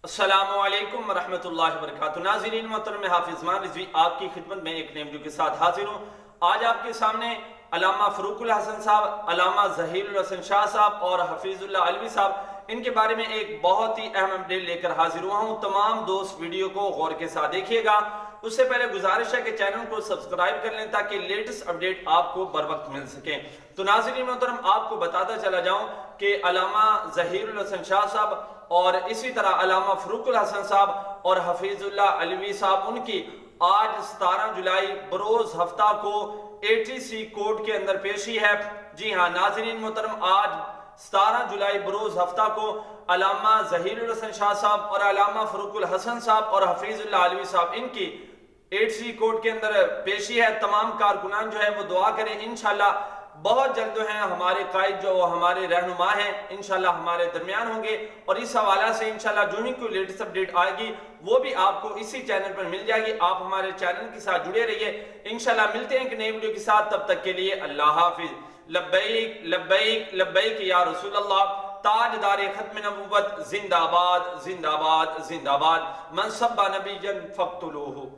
अस्सलामु अलैकुम वरहमतुल्लाहि वबरकातुहू। नाज़रीन मोहतरम, मैं हाफिज ज़मान रिज़वी आपकी खिदमत में एक नई वीडियो के साथ हाजिर हूँ। आज आपके सामने अल्लामा फ़रूकुल हसन साहब, अल्लामा ज़हीरुल हसन शाह साहब और हफीजुल्लाह अलवी साहब, इनके बारे में एक बहुत ही अहम अपडेट लेकर हाजिर हुआ हूँ। तमाम दोस्त वीडियो को गौर के साथ देखिएगा। उससे पहले गुजारिश है कि चैनल को सब्सक्राइब कर लें ताकि लेटेस्ट अपडेट आपको बर वक्त मिल सके। तो नाज़रीन मोहतरम, आपको बताता चला जाऊं कि अल्लामा ज़हीरुल हसन शाह साहब और इसी तरह अल्लामा फ़रूकुल हसन साहब और हफीजुल्लाह अलवी साहब, उनकी आज 17 जुलाई बरोज हफ्ता को ATC कोर्ट के अंदर पेशी है। जी हाँ नाज़रीन मोहतरम, आज 17 जुलाई बरोज हफ्ता को अल्लामा ज़हीरुल हसन शाह साहब और अल्लामा फ़रूकुल हसन साहब और हफीजुल्लाह अलवी साहब, इनकी ATC कोर्ट के अंदर पेशी है। तमाम कारकुनान जो है वो दुआ करें, इंशाल्लाह बहुत जल्द जो है हमारे कायद जो हमारे रहनुमा हैं इंशाल्लाह हमारे दरमियान होंगे। और इस हवाला से इंशाल्लाह जो ही कोई लेटेस्ट अपडेट आएगी वो भी आपको इसी चैनल पर मिल जाएगी। आप हमारे चैनल के साथ जुड़े रहिए। इंशाल्लाह मिलते हैं एक नई वीडियो के साथ, तब तक के लिए अल्लाह हाफिज। लब्बैक लब्बैक लब्बैक या रसूल अल्लाह। ताजदार खत्म नबूवत जिंदाबाद जिंदाबाद जिंदाबाद। मन सब्बा नबीयन फक्तुलूहु।